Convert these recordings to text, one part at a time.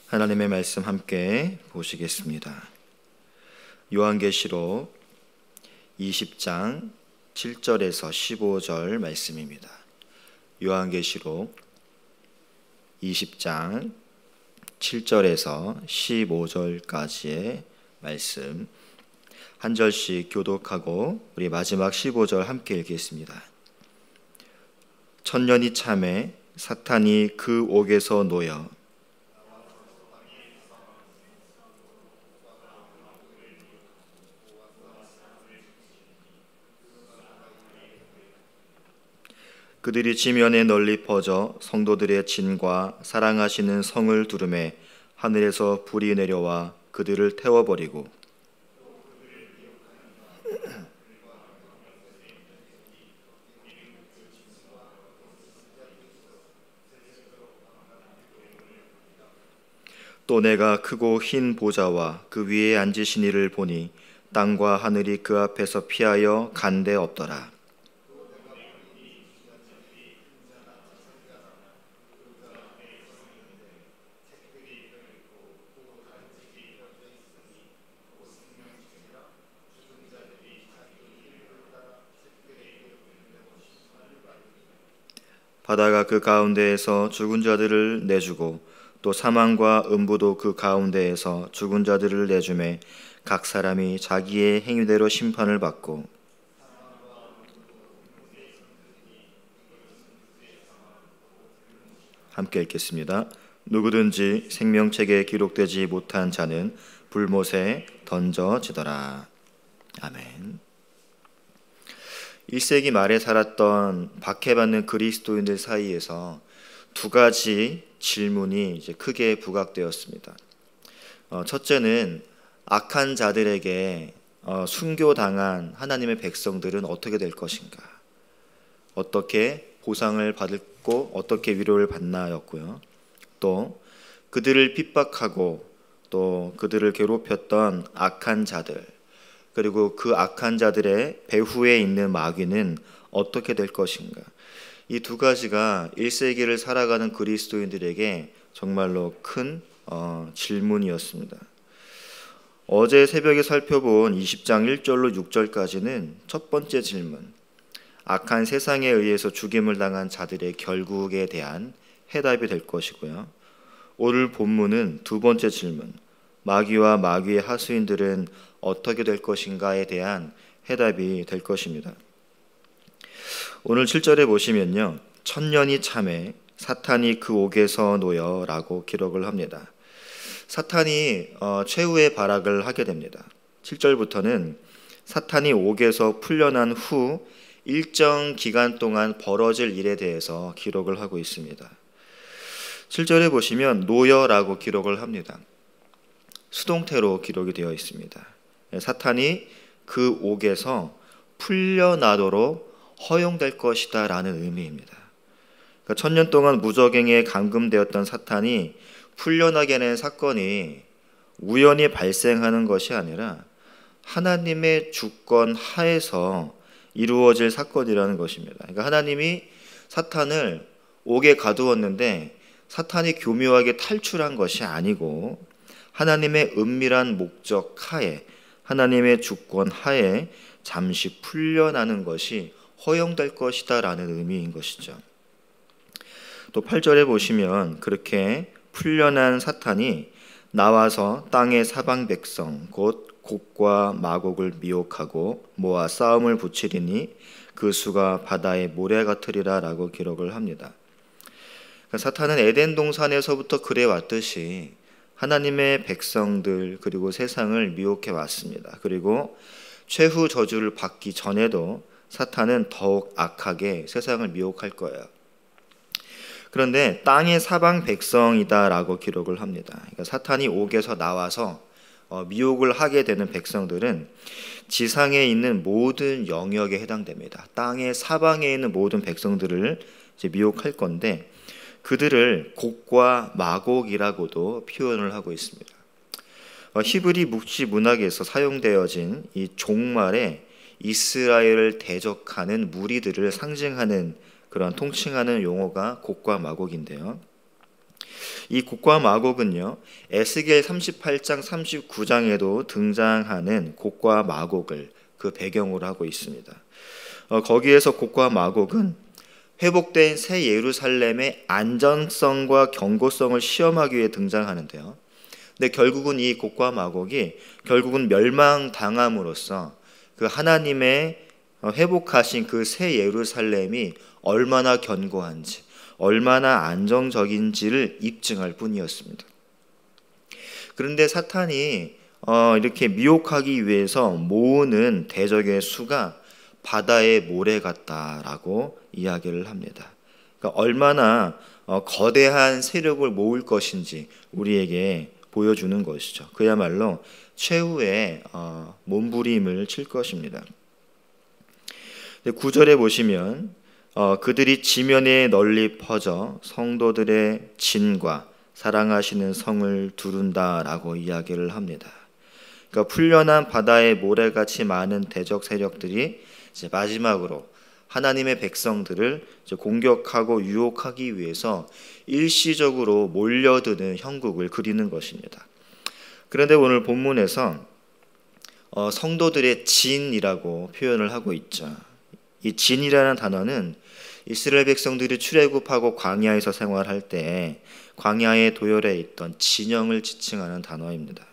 하나님의 말씀 함께 보시겠습니다. 요한계시록 20장 7절에서 15절 말씀입니다. 요한계시록 20장 7절에서 15절까지의 말씀 한 절씩 교독하고 우리 마지막 15절 함께 읽겠습니다. 천년이 참에 사탄이 그 옥에서 놓여 그들이 지면에 널리 퍼져 성도들의 진과 사랑하시는 성을 두르매 하늘에서 불이 내려와 그들을 태워버리고 또 내가 크고 흰 보좌와 그 위에 앉으신 이를 보니 땅과 하늘이 그 앞에서 피하여 간 데 없더라. 바다가 그 가운데에서 죽은 자들을 내주고 또 사망과 음부도 그 가운데에서 죽은 자들을 내주매 각 사람이 자기의 행위대로 심판을 받고 함께 읽겠습니다. 누구든지 생명책에 기록되지 못한 자는 불못에 던져지더라. 아멘. 1세기 말에 살았던 박해받는 그리스도인들 사이에서 두 가지 질문이 이제 크게 부각되었습니다. 첫째는 악한 자들에게 순교당한 하나님의 백성들은 어떻게 될 것인가? 어떻게 보상을 받고 어떻게 위로를 받나였고요. 또 그들을 핍박하고 또 그들을 괴롭혔던 악한 자들, 그리고 그 악한 자들의 배후에 있는 마귀는 어떻게 될 것인가? 이 두 가지가 1세기를 살아가는 그리스도인들에게 정말로 큰 질문이었습니다. 어제 새벽에 살펴본 20장 1절로 6절까지는 첫 번째 질문, 악한 세상에 의해서 죽임을 당한 자들의 결국에 대한 해답이 될 것이고요. 오늘 본문은 두 번째 질문, 마귀와 마귀의 하수인들은 어떻게 될 것인가에 대한 해답이 될 것입니다. 오늘 7절에 보시면요, 천년이 참에 사탄이 그 옥에서 놓여 라고 기록을 합니다. 사탄이 최후의 발악을 하게 됩니다. 7절부터는 사탄이 옥에서 풀려난 후 일정 기간 동안 벌어질 일에 대해서 기록을 하고 있습니다. 7절에 보시면 놓여라고 기록을 합니다. 수동태로 기록이 되어 있습니다. 사탄이 그 옥에서 풀려나도록 허용될 것이다 라는 의미입니다. 그러니까 천년 동안 무적행에 감금되었던 사탄이 풀려나게 된 사건이 우연히 발생하는 것이 아니라 하나님의 주권 하에서 이루어질 사건이라는 것입니다. 그러니까 하나님이 사탄을 옥에 가두었는데 사탄이 교묘하게 탈출한 것이 아니고 하나님의 은밀한 목적 하에, 하나님의 주권 하에 잠시 풀려나는 것이 허용될 것이다 라는 의미인 것이죠. 또 8절에 보시면 그렇게 풀려난 사탄이 나와서 땅의 사방 백성 곧 곡과 마곡을 미혹하고 모아 싸움을 붙이리니 그 수가 바다의 모래 같으리라 라고 기록을 합니다. 사탄은 에덴 동산에서부터 그래 왔듯이 하나님의 백성들 그리고 세상을 미혹해 왔습니다. 그리고 최후 저주를 받기 전에도 사탄은 더욱 악하게 세상을 미혹할 거예요. 그런데 땅의 사방 백성이다 라고 기록을 합니다. 그러니까 사탄이 옥에서 나와서 미혹을 하게 되는 백성들은 지상에 있는 모든 영역에 해당됩니다. 땅의 사방에 있는 모든 백성들을 이제 미혹할 건데 그들을 곡과 마곡이라고도 표현을 하고 있습니다. 히브리 묵시 문학에서 사용되어진 이 종말에 이스라엘을 대적하는 무리들을 상징하는 그런 통칭하는 용어가 곡과 마곡인데요. 이 곡과 마곡은요, 에스겔 38장 39장에도 등장하는 곡과 마곡을 그 배경으로 하고 있습니다. 거기에서 곡과 마곡은 회복된 새 예루살렘의 안전성과 견고성을 시험하기 위해 등장하는데요. 근데 결국은 이 곡과 마곡이 결국은 멸망당함으로써 그 하나님의 회복하신 그 새 예루살렘이 얼마나 견고한지, 얼마나 안정적인지를 입증할 뿐이었습니다. 그런데 사탄이 이렇게 미혹하기 위해서 모으는 대적의 수가 바다의 모래 같다라고 이야기를 합니다. 그러니까 얼마나 거대한 세력을 모을 것인지 우리에게 보여주는 것이죠. 그야말로 최후의 몸부림을 칠 것입니다. 9절에 보시면 그들이 지면에 널리 퍼져 성도들의 진과 사랑하시는 성을 두른다라고 이야기를 합니다. 그러니까 풀려난 바다의 모래같이 많은 대적 세력들이 이제 마지막으로 하나님의 백성들을 공격하고 유혹하기 위해서 일시적으로 몰려드는 형국을 그리는 것입니다. 그런데 오늘 본문에서 성도들의 진이라고 표현을 하고 있죠. 이 진이라는 단어는 이스라엘 백성들이 출애굽하고 광야에서 생활할 때 광야의 도열에 있던 진영을 지칭하는 단어입니다.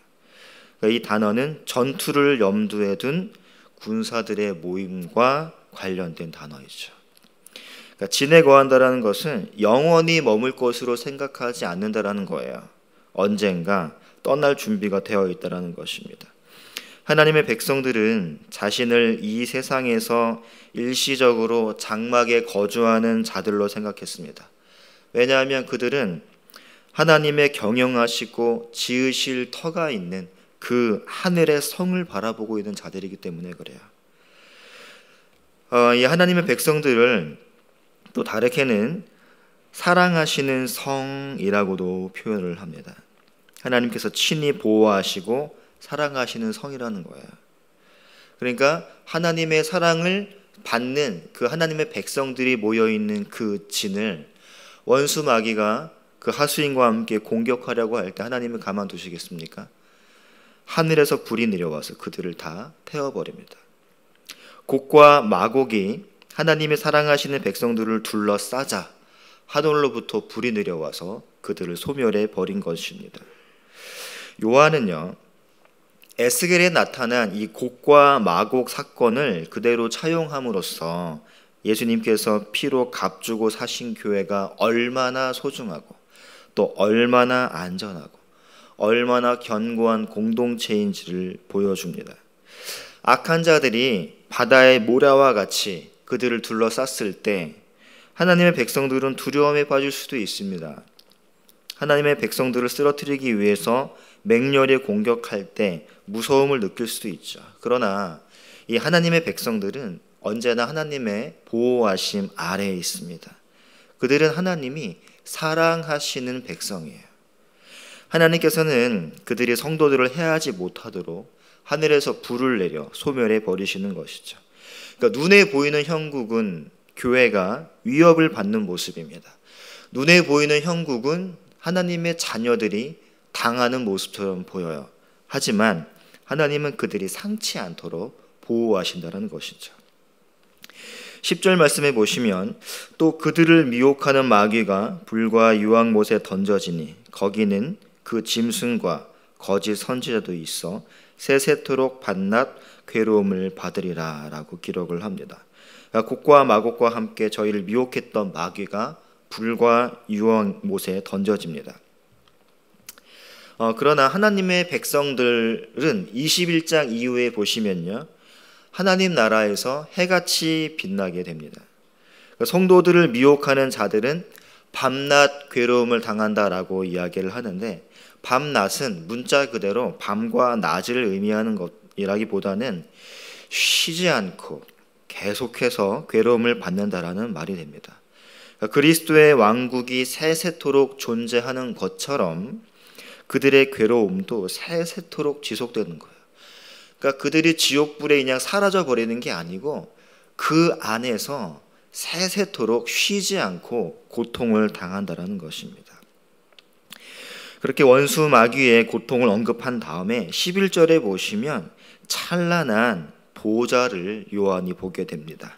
그러니까 이 단어는 전투를 염두에 둔 군사들의 모임과 관련된 단어이죠. 그러니까 진에 거한다라는 것은 영원히 머물 것으로 생각하지 않는다라는 거예요. 언젠가 떠날 준비가 되어 있다라는 것입니다. 하나님의 백성들은 자신을 이 세상에서 일시적으로 장막에 거주하는 자들로 생각했습니다. 왜냐하면 그들은 하나님의 경영하시고 지으실 터가 있는 그 하늘의 성을 바라보고 있는 자들이기 때문에 그래요. 이 하나님의 백성들을 또 다르게는 사랑하시는 성이라고도 표현을 합니다. 하나님께서 친히 보호하시고 사랑하시는 성이라는 거예요. 그러니까 하나님의 사랑을 받는 그 하나님의 백성들이 모여있는 그 진을 원수 마귀가 그 하수인과 함께 공격하려고 할 때 하나님은 가만두시겠습니까? 하늘에서 불이 내려와서 그들을 다 태워버립니다. 곡과 마곡이 하나님의 사랑하시는 백성들을 둘러싸자 하늘로부터 불이 내려와서 그들을 소멸해 버린 것입니다. 요한은요, 에스겔에 나타난 이 곡과 마곡 사건을 그대로 차용함으로써 예수님께서 피로 값주고 사신 교회가 얼마나 소중하고 또 얼마나 안전하고 얼마나 견고한 공동체인지를 보여줍니다. 악한 자들이 바다의 모래와 같이 그들을 둘러쌌을 때 하나님의 백성들은 두려움에 빠질 수도 있습니다. 하나님의 백성들을 쓰러뜨리기 위해서 맹렬히 공격할 때 무서움을 느낄 수도 있죠. 그러나 이 하나님의 백성들은 언제나 하나님의 보호하심 아래에 있습니다. 그들은 하나님이 사랑하시는 백성이에요. 하나님께서는 그들이 성도들을 해하지 못하도록 하늘에서 불을 내려 소멸해 버리시는 것이죠. 그러니까 눈에 보이는 형국은 교회가 위협을 받는 모습입니다. 눈에 보이는 형국은 하나님의 자녀들이 당하는 모습처럼 보여요. 하지만 하나님은 그들이 상치 않도록 보호하신다는 것이죠. 10절 말씀해 보시면 또 그들을 미혹하는 마귀가 불과 유황못에 던져지니 거기는 그 짐승과 거짓 선지자도 있어 세세토록 밤낮 괴로움을 받으리라 라고 기록을 합니다. 곡과 마곡과 함께 저희를 미혹했던 마귀가 불과 유황못에 던져집니다. 그러나 하나님의 백성들은 21장 이후에 보시면요, 하나님 나라에서 해같이 빛나게 됩니다. 성도들을 미혹하는 자들은 밤낮 괴로움을 당한다라고 이야기를 하는데, 밤낮은 문자 그대로 밤과 낮을 의미하는 것이라기보다는 쉬지 않고 계속해서 괴로움을 받는다라는 말이 됩니다. 그리스도의 왕국이 세세토록 존재하는 것처럼 그들의 괴로움도 세세토록 지속되는 거예요. 그러니까 그들이 지옥불에 그냥 사라져 버리는 게 아니고 그 안에서 세세토록 쉬지 않고 고통을 당한다라는 것입니다. 그렇게 원수 마귀의 고통을 언급한 다음에 11절에 보시면 찬란한 보좌를 요한이 보게 됩니다.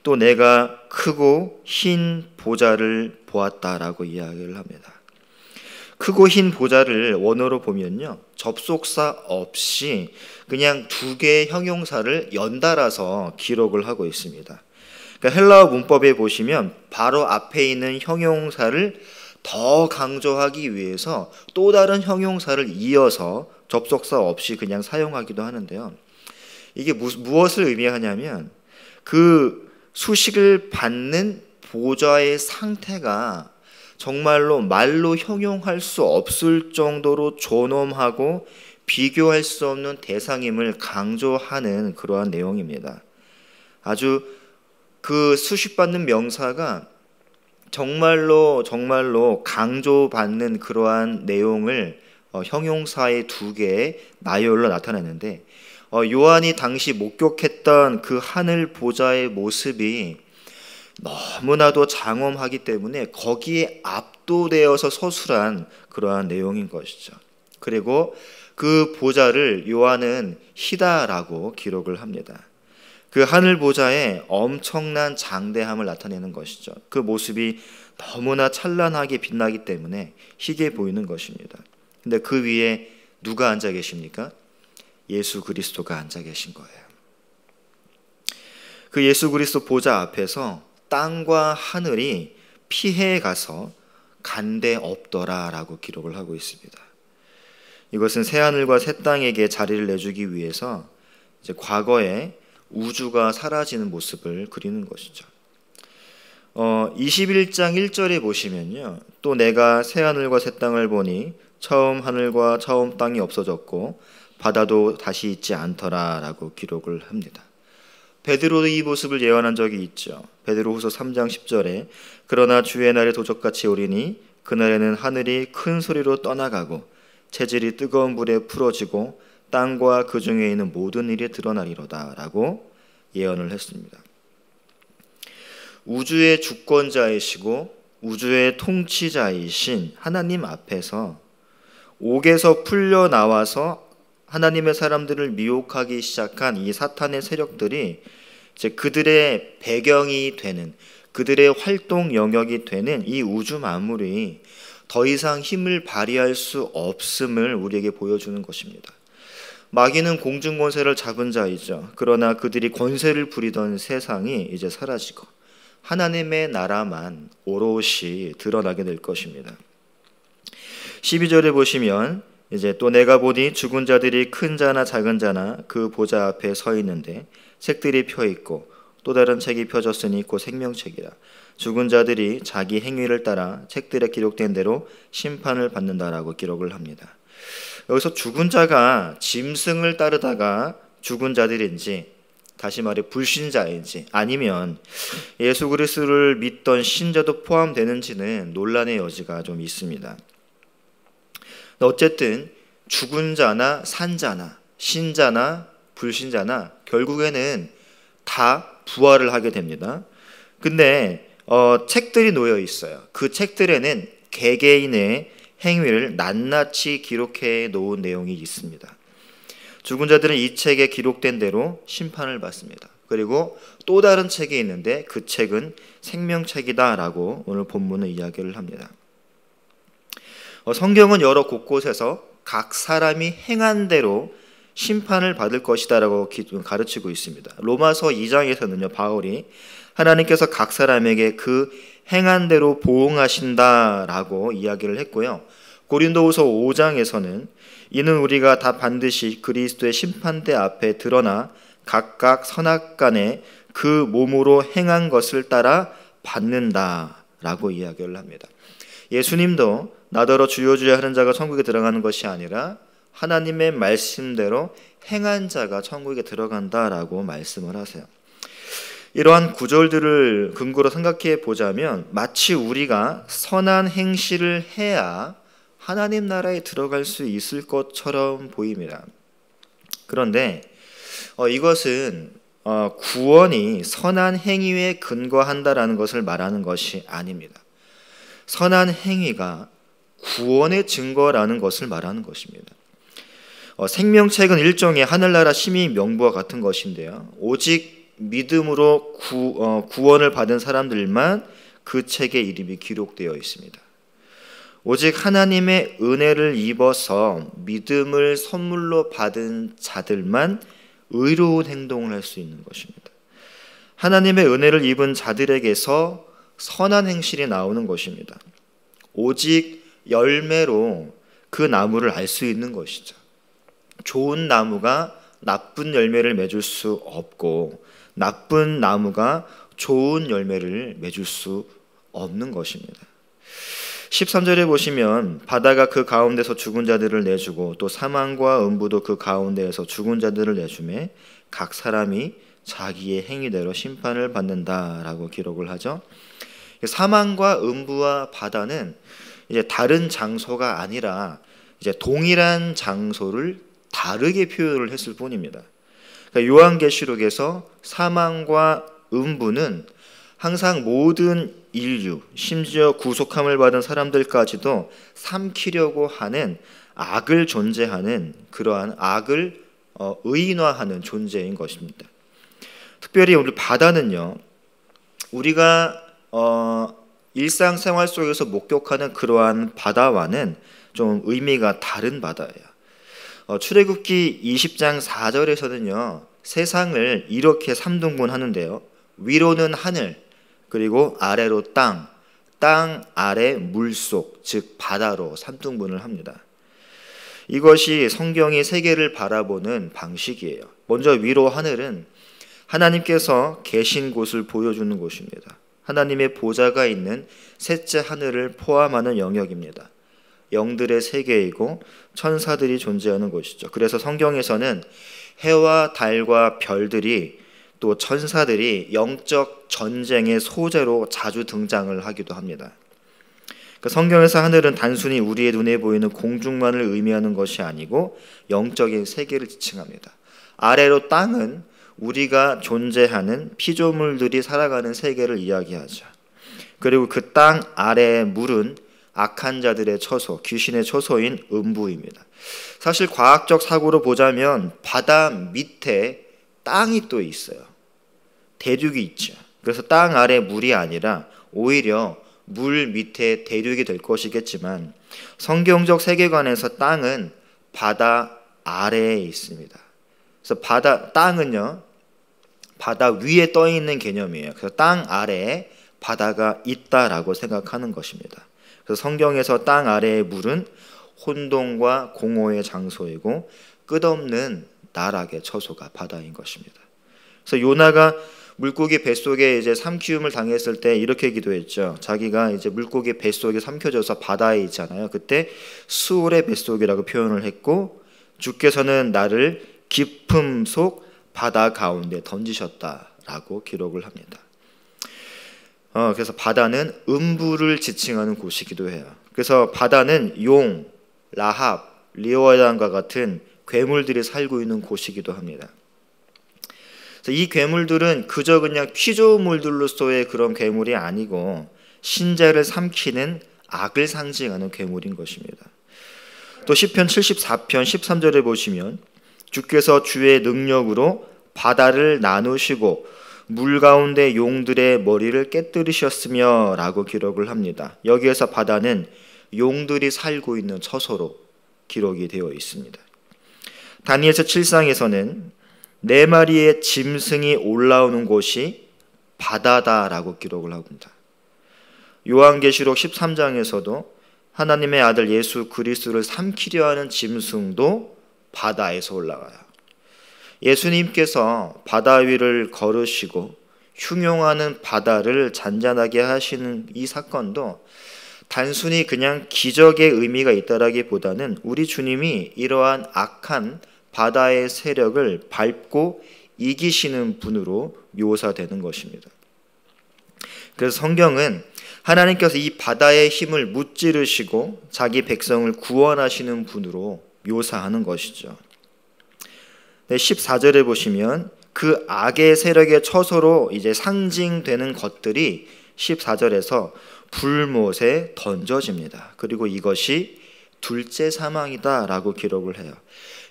또 내가 크고 흰 보좌를 보았다라고 이야기를 합니다. 크고 흰 보좌를 원어로 보면요, 접속사 없이 그냥 두 개의 형용사를 연달아서 기록을 하고 있습니다. 그러니까 헬라어 문법에 보시면 바로 앞에 있는 형용사를 더 강조하기 위해서 또 다른 형용사를 이어서 접속사 없이 그냥 사용하기도 하는데요. 이게 무엇을 의미하냐면 그 수식을 받는 보좌의 상태가 정말로 말로 형용할 수 없을 정도로 존엄하고 비교할 수 없는 대상임을 강조하는 그러한 내용입니다. 아주 그 수식받는 명사가 정말로 강조받는 그러한 내용을 형용사의 두 개의 나열로 나타내는데, 요한이 당시 목격했던 그 하늘 보좌의 모습이 너무나도 장엄하기 때문에 거기에 압도되어서 서술한 그러한 내용인 것이죠. 그리고 그 보좌를 요한은 희다라고 기록을 합니다. 그 하늘 보좌의 엄청난 장대함을 나타내는 것이죠. 그 모습이 너무나 찬란하게 빛나기 때문에 희게 보이는 것입니다. 근데 그 위에 누가 앉아 계십니까? 예수 그리스도가 앉아 계신 거예요. 그 예수 그리스도 보좌 앞에서 땅과 하늘이 피해 가서 간데 없더라 라고 기록을 하고 있습니다. 이것은 새하늘과 새 땅에게 자리를 내주기 위해서 이제 과거에 우주가 사라지는 모습을 그리는 것이죠. 21장 1절에 보시면요, 또 내가 새하늘과 새 땅을 보니 처음 하늘과 처음 땅이 없어졌고 바다도 다시 있지 않더라 라고 기록을 합니다. 베드로도 이 모습을 예언한 적이 있죠. 베드로후서 3장 10절에 그러나 주의 날에 도적같이 오리니 그날에는 하늘이 큰 소리로 떠나가고 체질이 뜨거운 불에 풀어지고 땅과 그 중에 있는 모든 일이 드러나리로다 라고 예언을 했습니다. 우주의 주권자이시고 우주의 통치자이신 하나님 앞에서 옥에서 풀려 나와서 하나님의 사람들을 미혹하기 시작한 이 사탄의 세력들이 이제 그들의 배경이 되는, 그들의 활동 영역이 되는 이 우주 만물이 더 이상 힘을 발휘할 수 없음을 우리에게 보여주는 것입니다. 마귀는 공중 권세를 잡은 자이죠. 그러나 그들이 권세를 부리던 세상이 이제 사라지고 하나님의 나라만 오롯이 드러나게 될 것입니다. 12절에 보시면 이제 또 내가 보니 죽은 자들이 큰 자나 작은 자나 그 보좌 앞에 서 있는데 책들이 펴 있고 또 다른 책이 펴졌으니 곧 생명책이라. 죽은 자들이 자기 행위를 따라 책들에 기록된 대로 심판을 받는다라고 기록을 합니다. 여기서 죽은 자가 짐승을 따르다가 죽은 자들인지, 다시 말해 불신자인지, 아니면 예수 그리스도를 믿던 신자도 포함되는지는 논란의 여지가 좀 있습니다. 어쨌든 죽은 자나 산 자나 신자나 불신자나 결국에는 다 부활을 하게 됩니다. 근데 책들이 놓여 있어요. 그 책들에는 개개인의 행위를 낱낱이 기록해 놓은 내용이 있습니다. 죽은 자들은 이 책에 기록된 대로 심판을 받습니다. 그리고 또 다른 책이 있는데 그 책은 생명책이다라고 오늘 본문은 이야기를 합니다. 성경은 여러 곳곳에서 각 사람이 행한 대로 심판을 받을 것이다라고 가르치고 있습니다. 로마서 2장에서는요, 바울이 하나님께서 각 사람에게 그 행한 대로 보응하신다라고 이야기를 했고요. 고린도후서 5장에서는 이는 우리가 다 반드시 그리스도의 심판대 앞에 드러나 각각 선악간에 그 몸으로 행한 것을 따라 받는다라고 이야기를 합니다. 예수님도 나더러 주여 주여 하는 자가 천국에 들어가는 것이 아니라 하나님의 말씀대로 행한 자가 천국에 들어간다라고 말씀을 하세요. 이러한 구절들을 근거로 생각해 보자면 마치 우리가 선한 행실을 해야 하나님 나라에 들어갈 수 있을 것처럼 보입니다. 그런데 이것은 구원이 선한 행위에 근거한다라는 것을 말하는 것이 아닙니다. 선한 행위가 구원의 증거라는 것을 말하는 것입니다. 생명책은 일종의 하늘나라 시민 명부와 같은 것인데요. 오직 믿음으로 구원을 받은 사람들만 그 책에 이름이 기록되어 있습니다. 오직 하나님의 은혜를 입어서 믿음을 선물로 받은 자들만 의로운 행동을 할 수 있는 것입니다. 하나님의 은혜를 입은 자들에게서 선한 행실이 나오는 것입니다. 오직 열매로 그 나무를 알 수 있는 것이죠. 좋은 나무가 나쁜 열매를 맺을 수 없고 나쁜 나무가 좋은 열매를 맺을 수 없는 것입니다. 13절에 보시면 바다가 그 가운데서 죽은 자들을 내주고 또 사망과 음부도 그 가운데에서 죽은 자들을 내주매 각 사람이 자기의 행위대로 심판을 받는다라고 기록을 하죠. 사망과 음부와 바다는 이제 다른 장소가 아니라 이제 동일한 장소를 다르게 표현을 했을 뿐입니다. 그러니까 요한계시록에서 사망과 음부는 항상 모든 인류, 심지어 구속함을 받은 사람들까지도 삼키려고 하는 악을 존재하는 그러한 악을 의인화하는 존재인 것입니다. 특별히 우리 바다는요, 우리가 일상생활 속에서 목격하는 그러한 바다와는 좀 의미가 다른 바다예요. 출애굽기 20장 4절에서는요, 세상을 이렇게 3등분 하는데요. 위로는 하늘, 그리고 아래로 땅 아래 물속, 즉 바다로 3등분을 합니다. 이것이 성경이 세계를 바라보는 방식이에요. 먼저 위로 하늘은 하나님께서 계신 곳을 보여주는 곳입니다. 하나님의 보좌가 있는 셋째 하늘을 포함하는 영역입니다. 영들의 세계이고 천사들이 존재하는 곳이죠. 그래서 성경에서는 해와 달과 별들이 또 천사들이 영적 전쟁의 소재로 자주 등장을 하기도 합니다. 성경에서 하늘은 단순히 우리의 눈에 보이는 공중만을 의미하는 것이 아니고 영적인 세계를 지칭합니다. 아래로 땅은 우리가 존재하는 피조물들이 살아가는 세계를 이야기하죠. 그리고 그 땅 아래의 물은 악한 자들의 처소, 귀신의 처소인 음부입니다. 사실 과학적 사고로 보자면 바다 밑에 땅이 또 있어요. 대륙이 있죠. 그래서 땅 아래 물이 아니라 오히려 물 밑에 대륙이 될 것이겠지만 성경적 세계관에서 땅은 바다 아래에 있습니다. 그래서 땅은요, 바다 위에 떠 있는 개념이에요. 그래서 땅 아래에 바다가 있다라고 생각하는 것입니다. 그래서 성경에서 땅 아래의 물은 혼돈과 공허의 장소이고 끝없는 나락의 처소가 바다인 것입니다. 그래서 요나가 물고기 뱃속에 이제 삼키움을 당했을 때 이렇게 기도했죠. 자기가 이제 물고기 뱃속에 삼켜져서 바다에 있잖아요. 그때 수올의 뱃속이라고 표현을 했고, 주께서는 나를 깊음 속 바다 가운데 던지셨다라고 기록을 합니다. 그래서 바다는 음부를 지칭하는 곳이기도 해요. 그래서 바다는 용, 라합, 리오아단과 같은 괴물들이 살고 있는 곳이기도 합니다. 이 괴물들은 그저 그냥 피조물들로서의 그런 괴물이 아니고 신자를 삼키는 악을 상징하는 괴물인 것입니다. 또 시편 74편 13절에 보시면 주께서 주의 능력으로 바다를 나누시고 물 가운데 용들의 머리를 깨뜨리셨으며 라고 기록을 합니다. 여기에서 바다는 용들이 살고 있는 처소로 기록이 되어 있습니다. 다니엘서 7장에서는 4마리의 짐승이 올라오는 곳이 바다다라고 기록을 합니다. 요한계시록 13장에서도 하나님의 아들 예수 그리스도를 삼키려 하는 짐승도 바다에서 올라와요. 예수님께서 바다 위를 걸으시고 흉용하는 바다를 잔잔하게 하시는 이 사건도 단순히 그냥 기적의 의미가 있다라기보다는 우리 주님이 이러한 악한 바다의 세력을 밟고 이기시는 분으로 묘사되는 것입니다. 그래서 성경은 하나님께서 이 바다의 힘을 무찌르시고 자기 백성을 구원하시는 분으로 묘사하는 것이죠. 14절에 보시면 그 악의 세력의 처소로 이제 상징되는 것들이 14절에서 불못에 던져집니다. 그리고 이것이 둘째 사망이다라고 기록을 해요.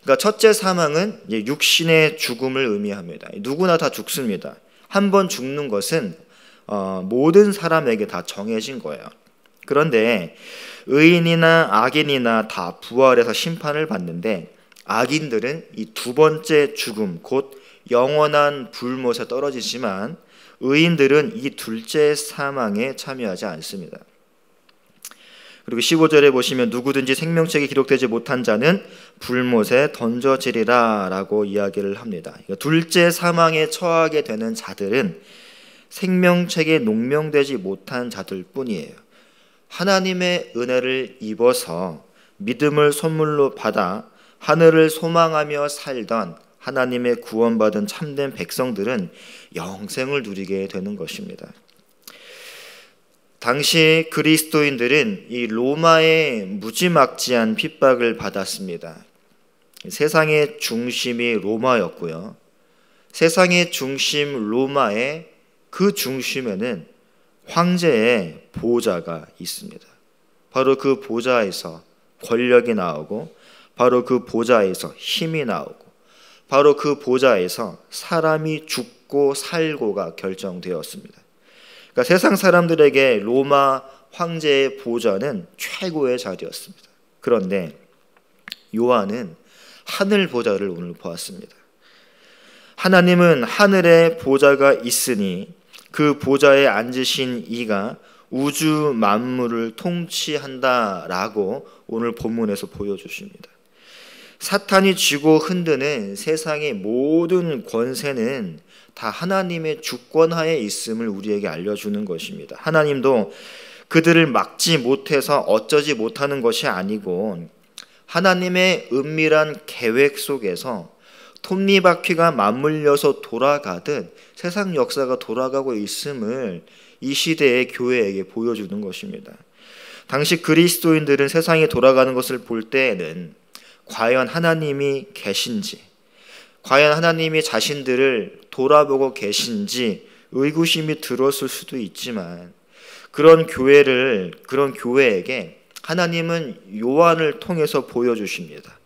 그러니까 첫째 사망은 육신의 죽음을 의미합니다. 누구나 다 죽습니다. 한 번 죽는 것은 모든 사람에게 다 정해진 거예요. 그런데 의인이나 악인이나 다 부활해서 심판을 받는데, 악인들은 이 두 번째 죽음, 곧 영원한 불못에 떨어지지만 의인들은 이 둘째 사망에 참여하지 않습니다. 그리고 15절에 보시면 누구든지 생명책에 기록되지 못한 자는 불못에 던져지리라 라고 이야기를 합니다. 둘째 사망에 처하게 되는 자들은 생명책에 농명되지 못한 자들 뿐이에요. 하나님의 은혜를 입어서 믿음을 선물로 받아 하늘을 소망하며 살던 하나님의 구원받은 참된 백성들은 영생을 누리게 되는 것입니다. 당시 그리스도인들은 이 로마의 무지막지한 핍박을 받았습니다. 세상의 중심이 로마였고요. 세상의 중심 로마의 그 중심에는 황제의 보좌가 있습니다. 바로 그 보좌에서 권력이 나오고, 바로 그 보좌에서 힘이 나오고, 바로 그 보좌에서 사람이 죽고 살고가 결정되었습니다. 그러니까 세상 사람들에게 로마 황제의 보좌는 최고의 자리였습니다. 그런데 요한은 하늘 보좌를 오늘 보았습니다. 하나님은 하늘에 보좌가 있으니 그 보좌에 앉으신 이가 우주 만물을 통치한다라고 오늘 본문에서 보여주십니다. 사탄이 쥐고 흔드는 세상의 모든 권세는 다 하나님의 주권하에 있음을 우리에게 알려주는 것입니다. 하나님도 그들을 막지 못해서 어쩌지 못하는 것이 아니고 하나님의 은밀한 계획 속에서 톱니바퀴가 맞물려서 돌아가듯 세상 역사가 돌아가고 있음을 이 시대의 교회에게 보여주는 것입니다. 당시 그리스도인들은 세상이 돌아가는 것을 볼 때에는 과연 하나님이 계신지, 과연 하나님이 자신들을 돌아보고 계신지 의구심이 들었을 수도 있지만, 그런 교회에게 하나님은 요한을 통해서 보여주십니다.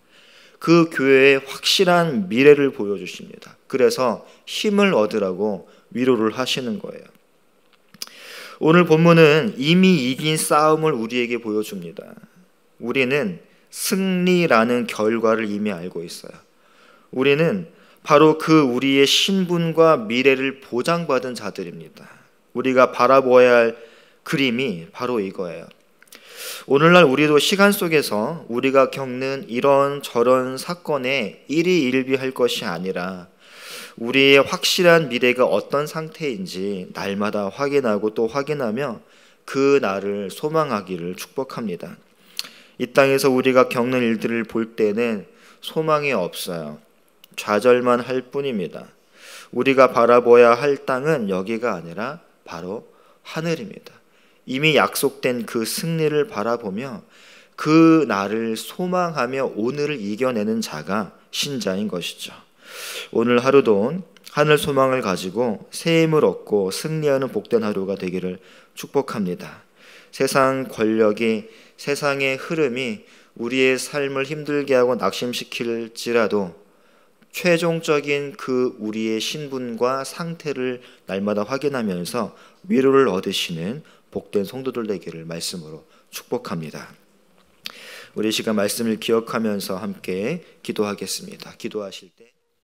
그 교회의 확실한 미래를 보여주십니다. 그래서 힘을 얻으라고 위로를 하시는 거예요. 오늘 본문은 이미 이긴 싸움을 우리에게 보여줍니다. 우리는 승리라는 결과를 이미 알고 있어요. 우리는 바로 그 우리의 신분과 미래를 보장받은 자들입니다. 우리가 바라보아야 할 그림이 바로 이거예요. 오늘날 우리도 시간 속에서 우리가 겪는 이런 저런 사건에 일희일비할 것이 아니라 우리의 확실한 미래가 어떤 상태인지 날마다 확인하고 또 확인하며 그 날을 소망하기를 축복합니다. 이 땅에서 우리가 겪는 일들을 볼 때는 소망이 없어요. 좌절만 할 뿐입니다. 우리가 바라봐야 할 땅은 여기가 아니라 바로 하늘입니다. 이미 약속된 그 승리를 바라보며 그 날을 소망하며 오늘을 이겨내는 자가 신자인 것이죠. 오늘 하루도 하늘 소망을 가지고 새 힘을 얻고 승리하는 복된 하루가 되기를 축복합니다. 세상 권력이, 세상의 흐름이 우리의 삶을 힘들게 하고 낙심시킬지라도 최종적인 그 우리의 신분과 상태를 날마다 확인하면서 위로를 얻으시는 복된 성도들 되기를 말씀으로 축복합니다. 우리 시간 말씀을 기억하면서 함께 기도하겠습니다. 기도하실 때